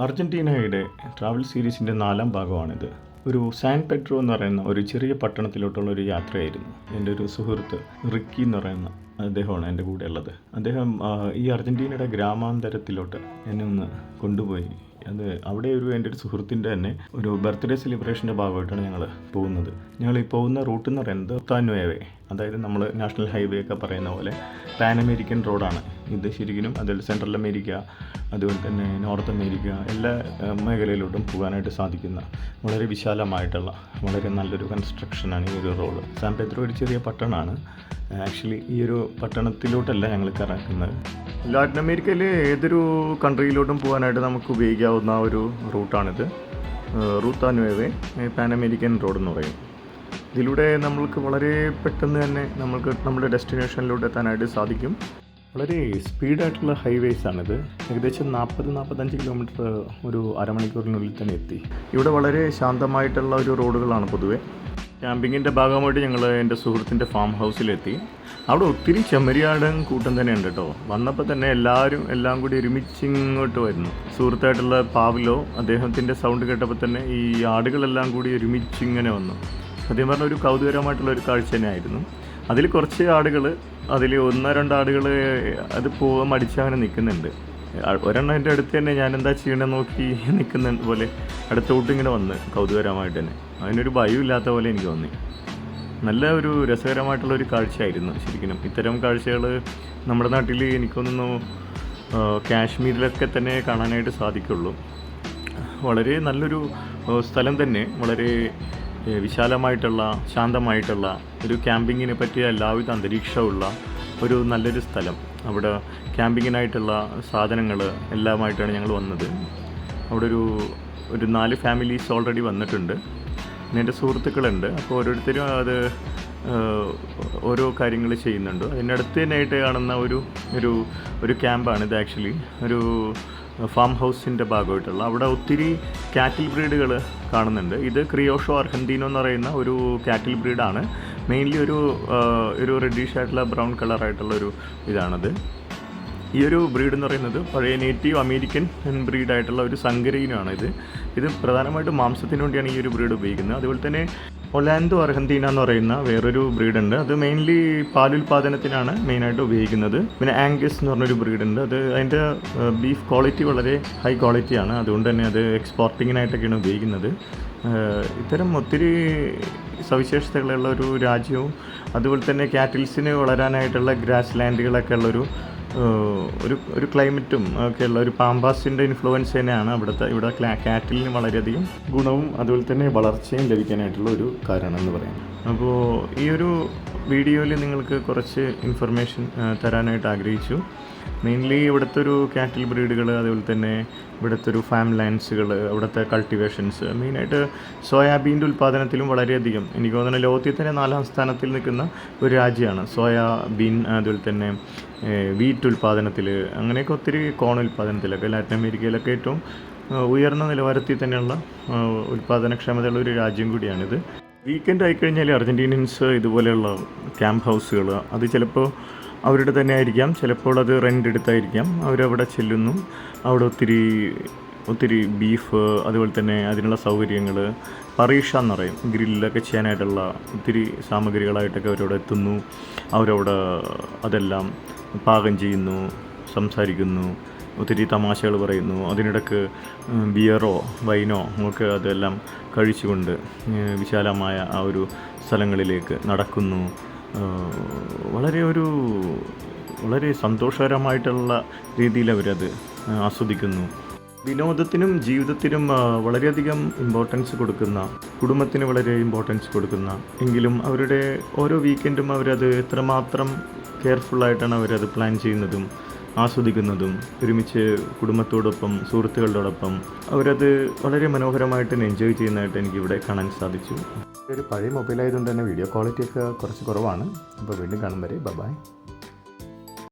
അർജൻറ്റീനയുടെ travel സീരീസിൻ്റെ 4ാം ഭാഗമാണിത്. ഒരു San Pedro എന്ന് പറയുന്ന ഒരു ചെറിയ പട്ടണത്തിലോട്ടുള്ള ഒരു യാത്രയായിരുന്നു. എൻ്റെ ഒരു സുഹൃത്ത് റിക്കി എന്ന് പറയുന്ന അദ്ദേഹമാണ് എൻ്റെ കൂടെ ഉള്ളത്. അദ്ദേഹം ഈ അർജൻറ്റീനയുടെ ഗ്രാമാന്തരത്തിലോട്ട് എന്നെ ഒന്ന് കൊണ്ടുപോയി. അവിടെ എൻ്റെ ഒരു സുഹൃത്തിൻ്റെ തന്നെ ഒരു ബർത്ത്ഡേ സെലിബ്രേഷൻ്റെ ഭാഗമായിട്ടാണ് ഞങ്ങൾ പോകുന്നത്. ഞങ്ങൾ ഈ പോകുന്ന റൂട്ട് എന്ന് പറയുന്നത് താനുവേവേ, അതായത് നമ്മൾ നാഷണൽ ഹൈവേ ഒക്കെ പറയുന്ന പോലെ പാൻ അമേരിക്കൻ റോഡാണ് ഇത്. ശരിക്കും അതിൽ സെൻട്രൽ അമേരിക്ക, അതുപോലെ തന്നെ നോർത്ത് അമേരിക്ക എല്ലാ മേഖലയിലോട്ടും പോകാനായിട്ട് സാധിക്കുന്ന വളരെ വിശാലമായിട്ടുള്ള വളരെ നല്ലൊരു കൺസ്ട്രക്ഷനാണ് ഈ ഒരു റോഡ്. സാൻ പെദ്രോ ഒരു ചെറിയ പട്ടണമാണ്. ആക്ച്വലി ഈ ഒരു പട്ടണത്തിലോട്ടല്ല ഞങ്ങൾ കറക്കുന്നത്. ലാറ്റിൻ അമേരിക്കയിലെ ഏതൊരു കൺട്രിയിലോട്ടും പോകാനായിട്ട് നമുക്ക് ഉപയോഗിക്കാവുന്ന ഒരു റൂട്ടാണിത്. റൂത്താനുവേവേ പാൻ അമേരിക്കൻ റോഡ് എന്ന് പറയും. ഇതിലൂടെ നമ്മൾക്ക് വളരെ പെട്ടെന്ന് തന്നെ നമ്മുടെ ഡെസ്റ്റിനേഷനിലോട്ട് എത്താനായിട്ട് സാധിക്കും. വളരെ സ്പീഡായിട്ടുള്ള ഹൈവേസാണിത്. ഏകദേശം 40-45 കിലോമീറ്റർ ഒരു അരമണിക്കൂറിനുള്ളിൽ തന്നെ എത്തി. ഇവിടെ വളരെ ശാന്തമായിട്ടുള്ള ഒരു റോഡുകളാണ് പൊതുവെ. ക്യാമ്പിങ്ങിൻ്റെ ഭാഗമായിട്ട് ഞങ്ങൾ എൻ്റെ സുഹൃത്തിൻ്റെ ഫാം ഹൗസിലെത്തി. അവിടെ ഒത്തിരി ചെമ്മരിയാടും കൂട്ടം തന്നെ ഉണ്ട് കേട്ടോ. വന്നപ്പോൾ തന്നെ എല്ലാം കൂടി ഒരുമിച്ച് ഇങ്ങോട്ട് വരുന്നു. സുഹൃത്തായിട്ടുള്ള പാവ്ലോ, അദ്ദേഹത്തിൻ്റെ സൗണ്ട് കേട്ടപ്പോൾ തന്നെ ഈ ആടുകളെല്ലാം കൂടി ഒരുമിച്ച് ഇങ്ങനെ വന്നു. സത്യം പറഞ്ഞ ഒരു കൗതുകരമായിട്ടുള്ള ഒരു കാഴ്ച തന്നെയായിരുന്നു. അതിൽ കുറച്ച് ആടുകൾ, അതിൽ 1-2 ആടുകൾ അത് പോകാൻ മടിച്ച് അങ്ങനെ നിൽക്കുന്നുണ്ട്. ഒരെണ്ണം എൻ്റെ അടുത്ത് തന്നെ ഞാൻ എന്താ ചെയ്യണമെന്ന് നോക്കി നിൽക്കുന്ന പോലെ അടുത്തോട്ട് ഇങ്ങനെ വന്ന് കൗതുകരമായിട്ട് തന്നെ. അതിനൊരു ഭയമില്ലാത്ത പോലെ എനിക്ക് തോന്നി. നല്ല ഒരു രസകരമായിട്ടുള്ളൊരു കാഴ്ചയായിരുന്നു ശരിക്കും. ഇത്തരം കാഴ്ചകൾ നമ്മുടെ നാട്ടിൽ എനിക്കൊന്നു കാശ്മീരിലൊക്കെ തന്നെ കാണാനായിട്ട് സാധിക്കുള്ളൂ. വളരെ നല്ലൊരു സ്ഥലം തന്നെ, വളരെ വിശാലമായിട്ടുള്ള ശാന്തമായിട്ടുള്ള ഒരു ക്യാമ്പിങ്ങിനെ പറ്റിയ എല്ലാവിധ അന്തരീക്ഷമുള്ള ഒരു നല്ലൊരു സ്ഥലം. അവിടെ ക്യാമ്പിങ്ങിനായിട്ടുള്ള സാധനങ്ങൾ എല്ലാമായിട്ടാണ് ഞങ്ങൾ വന്നത്. അവിടെ ഒരു 4 ഫാമിലീസ് ഓൾറെഡി വന്നിട്ടുണ്ട്. പിന്നെ എൻ്റെ സുഹൃത്തുക്കളുണ്ട്. അപ്പോൾ ഓരോരുത്തരും അത് ഓരോ കാര്യങ്ങൾ ചെയ്യുന്നുണ്ട്. അതിനടുത്ത് തന്നെയായിട്ട് കാണുന്ന ഒരു ക്യാമ്പാണ് ഇത്. ആക്ച്വലി ഒരു ഫാം ഹൗസിൻ്റെ ഭാഗമായിട്ടുള്ള അവിടെ ഒത്തിരി കാറ്റിൽ ബ്രീഡുകൾ കാണുന്നുണ്ട്. ഇത് ക്രിയോഷോ അർഹന്തീനോ എന്ന് പറയുന്ന ഒരു കാറ്റിൽ ബ്രീഡാണ്. മെയിൻലി ഒരു റെഡിഷ് ആയിട്ടുള്ള ബ്രൗൺ കളറായിട്ടുള്ള ഇതാണത്. ഈ ഒരു ബ്രീഡ് എന്ന് പറയുന്നത് പഴയ നേറ്റീവ് അമേരിക്കൻ ബ്രീഡായിട്ടുള്ള ഒരു സങ്കരയിനാണ് ഇത് പ്രധാനമായിട്ടും മാംസത്തിന് വേണ്ടിയാണ് ഈ ഒരു ബ്രീഡ് ഉപയോഗിക്കുന്നത്. അതുപോലെ തന്നെ ഒലാൻഡോ അർഹന്തീന എന്ന് പറയുന്ന വേറൊരു ബ്രീഡുണ്ട്. അത് മെയിൻലി പാലുൽപാദനത്തിനാണ് മെയിനായിട്ട് ഉപയോഗിക്കുന്നത്. പിന്നെ ആംഗസ് എന്ന് പറഞ്ഞൊരു ബ്രീഡുണ്ട്. അതിൻ്റെ ബീഫ് ക്വാളിറ്റി വളരെ ഹൈ ക്വാളിറ്റിയാണ്. അതുകൊണ്ട് തന്നെ അത് എക്സ്പോർട്ടിങ്ങിനായിട്ടൊക്കെയാണ് ഉപയോഗിക്കുന്നത്. ഇത്തരം ഒത്തിരി സവിശേഷതകളുള്ള ഒരു രാജ്യവും അതുപോലെ തന്നെ കാറ്റിൽസിന് വളരാനായിട്ടുള്ള ഗ്രാസ് ലാൻഡുകളൊക്കെ ഉള്ളൊരു ക്ലൈമറ്റും ഒക്കെയുള്ള ഒരു പാമ്പാസിൻ്റെ ഇൻഫ്ലുവൻസ് തന്നെയാണ് ഇവിടെ കാറ്റിലിന് വളരെയധികം ഗുണവും അതുപോലെ തന്നെ വളർച്ചയും ലഭിക്കാനായിട്ടുള്ള ഒരു കാരണമെന്ന് പറയാം. അപ്പോൾ ഈ ഒരു വീഡിയോയിൽ നിങ്ങൾക്ക് കുറച്ച് ഇൻഫർമേഷൻ തരാനായിട്ട് ആഗ്രഹിച്ചു. മെയിൻലി ഇവിടുത്തെ ഒരു കാറ്റിൽ ബ്രീഡുകൾ, അതുപോലെ തന്നെ ഇവിടുത്തെ ഒരു ഫാം ലാൻഡ്സുകൾ, ഇവിടുത്തെ കൾട്ടിവേഷൻസ്, മെയിനായിട്ട് സോയാബീൻ്റെ ഉൽപ്പാദനത്തിലും വളരെയധികം എനിക്ക് തോന്നുന്നു ലോകത്തിൽ തന്നെ 4ാം സ്ഥാനത്തിൽ നിൽക്കുന്ന ഒരു രാജ്യമാണ് സോയാബീൻ. അതുപോലെ തന്നെ വീറ്റ് ഉൽപ്പാദനത്തിൽ, അങ്ങനെയൊക്കെ ഒത്തിരി കോൺ ഉൽപ്പാദനത്തിലൊക്കെ ലാറ്റിൻ അമേരിക്കയിലൊക്കെ ഏറ്റവും ഉയർന്ന നിലവാരത്തിൽ തന്നെയുള്ള ഉൽപ്പാദനക്ഷമതയുള്ള ഒരു രാജ്യം കൂടിയാണിത്. വീക്കെൻഡ് ആയിക്കഴിഞ്ഞാൽ അർജൻറ്റീനിയൻസ് ഇതുപോലെയുള്ള ക്യാമ്പ് ഹൗസുകൾ, അത് ചിലപ്പോൾ അവരുടെ തന്നെ ആയിരിക്കാം, ചിലപ്പോൾ അത് റെൻ്റ് എടുത്തായിരിക്കാം. അവരവിടെ ചെല്ലുന്നു. അവിടെ ഒത്തിരി ബീഫ്, അതുപോലെ തന്നെ അതിനുള്ള സൗകര്യങ്ങൾ, പറീഷ എന്ന് പറയും, ഗ്രില്ലൊക്കെ ചെയ്യാനായിട്ടുള്ള ഒത്തിരി സാമഗ്രികളായിട്ടൊക്കെ അവരവിടെ എത്തുന്നു. അവരവിടെ അതെല്ലാം പാകം ചെയ്യുന്നു, സംസാരിക്കുന്നു, ഒത്തിരി തമാശകൾ പറയുന്നു. അതിനിടയ്ക്ക് ബിയറോ വൈനോ ഒക്കെ അതെല്ലാം കഴിച്ചുകൊണ്ട് വിശാലമായ ആ ഒരു സ്ഥലങ്ങളിലേക്ക് നടക്കുന്നു. വളരെ സന്തോഷകരമായിട്ടുള്ള രീതിയിൽ അവരത് ആസ്വദിക്കുന്നു. വിനോദത്തിനും ജീവിതത്തിനും വളരെയധികം ഇമ്പോർട്ടൻസ് കൊടുക്കുന്ന, കുടുംബത്തിന് വളരെ ഇമ്പോർട്ടൻസ് കൊടുക്കുന്ന, എങ്കിലും അവരുടെ ഓരോ വീക്കെൻഡും അവരത് എത്രമാത്രം കെയർഫുള്ളായിട്ടാണ് അവരത് പ്ലാൻ ചെയ്യുന്നതും ആസ്വദിക്കുന്നതും. ഒരുമിച്ച് കുടുംബത്തോടൊപ്പം സുഹൃത്തുക്കളോടൊപ്പം അവരത് വളരെ മനോഹരമായിട്ട് എൻജോയ് ചെയ്യുന്നതായിട്ട് എനിക്കിവിടെ കാണാൻ സാധിച്ചു. ഒരു പഴയ മൊബൈലായതുകൊണ്ട് തന്നെ വീഡിയോ ക്വാളിറ്റിയൊക്കെ കുറച്ച് കുറവാണ്. അപ്പോൾ വീണ്ടും കാണും വരെ ബൈ.